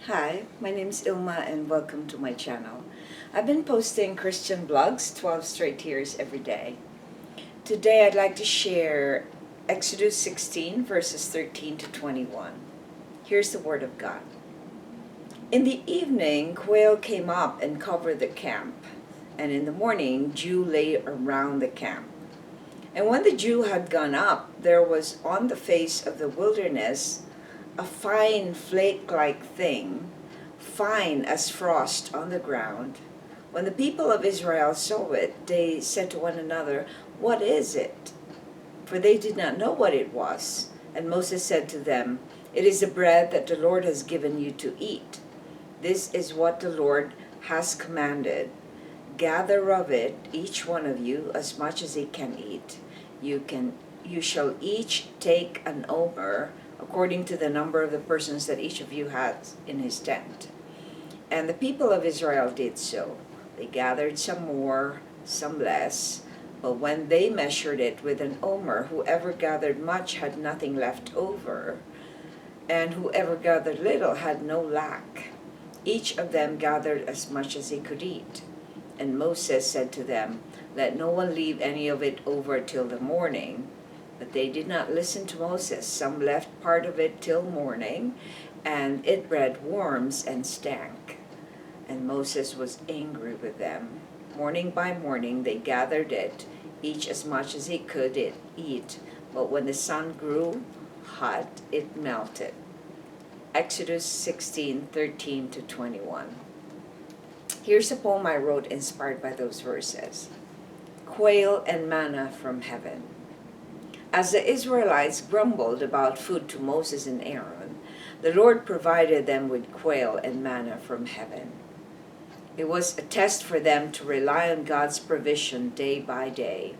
Hi, my name is Ilma and welcome to my channel. I've been posting Christian blogs 12 straight years every day. Today I'd like to share Exodus 16 verses 13 to 21. Here's the word of God. In the evening, quail came up and covered the camp, and in the morning dew lay around the camp. And when the dew had gone up, there was on the face of the wilderness a fine flake-like thing, fine as frost on the ground. When the people of Israel saw it, they said to one another, "What is it?" For they did not know what it was. And Moses said to them, "It is the bread that the Lord has given you to eat. This is what the Lord has commanded. Gather of it, each one of you, as much as he can eat. You shall each take an omer, according to the number of the persons that each of you has in his tent." And the people of Israel did so. They gathered some more, some less, but when they measured it with an omer, whoever gathered much had nothing left over, and whoever gathered little had no lack. Each of them gathered as much as he could eat. And Moses said to them, "Let no one leave any of it over till the morning." But they did not listen to Moses. Some left part of it till morning, and it bred worms and stank. And Moses was angry with them. Morning by morning they gathered it, each as much as he could eat. But when the sun grew hot, it melted. Exodus 16:13 to 21. Here's a poem I wrote inspired by those verses. Quail and manna from heaven. As the Israelites grumbled about food to Moses and Aaron, the Lord provided them with quail and manna from heaven. It was a test for them to rely on God's provision day by day.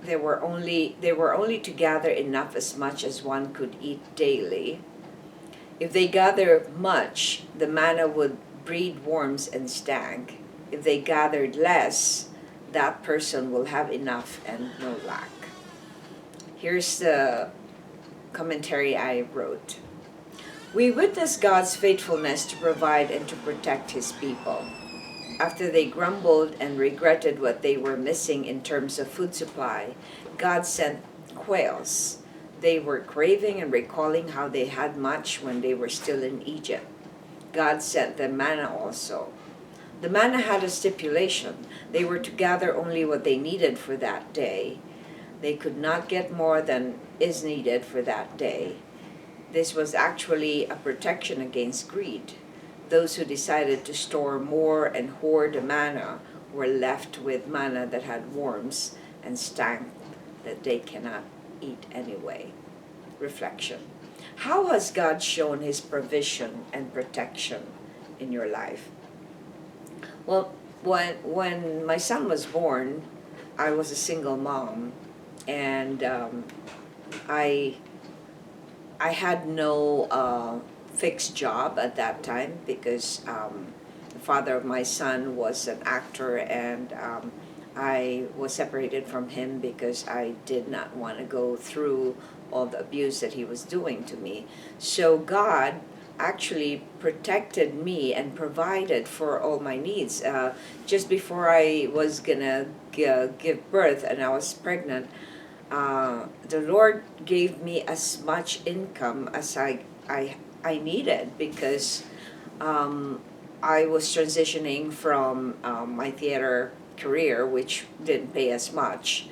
They were only to gather enough, as much as one could eat daily. If they gather much, the manna would breed worms and stank. If they gathered less, that person will have enough and no lack. Here's the commentary I wrote. We witness God's faithfulness to provide and to protect his people. After they grumbled and regretted what they were missing in terms of food supply, God sent quails. They were craving and recalling how they had much when they were still in Egypt. God sent them manna also. The manna had a stipulation. They were to gather only what they needed for that day. They could not get more than is needed for that day. This was actually a protection against greed. Those who decided to store more and hoard the manna were left with manna that had worms and stank that they cannot eat anyway. Reflection. How has God shown his provision and protection in your life? Well, when my son was born, I was a single mom, and I had no fixed job at that time because the father of my son was an actor, and I was separated from him because I did not want to go through all the abuse that he was doing to me. So God actually protected me and provided for all my needs. Just before I was gonna give birth and I was pregnant, the Lord gave me as much income as I needed, because I was transitioning from my theater career, which didn't pay as much,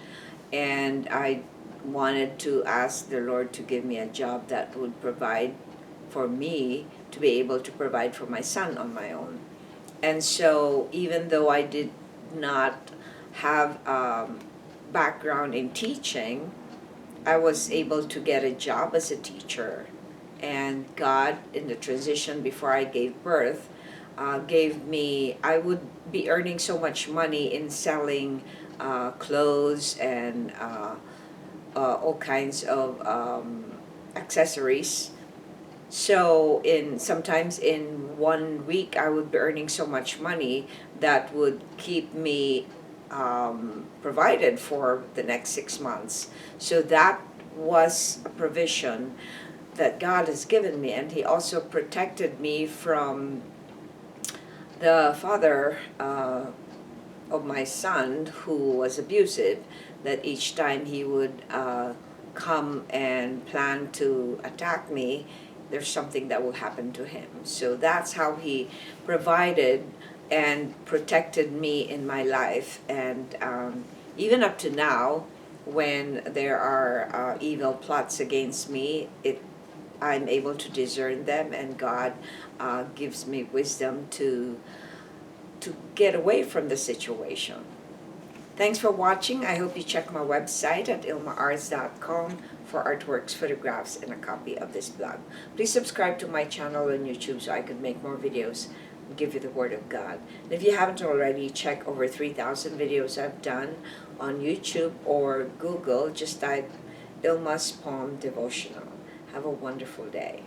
and I wanted to ask the Lord to give me a job that would provide for me to be able to provide for my son on my own. And so even though I did not have background in teaching, I was able to get a job as a teacher. And God, in the transition before I gave birth, gave me, I would be earning so much money in selling clothes and all kinds of accessories. So sometimes in 1 week I would be earning so much money that would keep me provided for the next 6 months. So that was a provision. that God has given me, and He also protected me from the father of my son, who was abusive, that each time he would come and plan to attack me, there's something that will happen to him. So that's how He provided and protected me in my life. And even up to now, when there are evil plots against me, I'm able to discern them, and God gives me wisdom to get away from the situation. Thanks for watching. I hope you check my website at ilmaarts.com for artworks, photographs, and a copy of this blog. Please subscribe to my channel on YouTube so I could make more videos and give you the Word of God. And if you haven't already, check over 3,000 videos I've done on YouTube or Google. Just type Ilma's Poem Devotional. Have a wonderful day.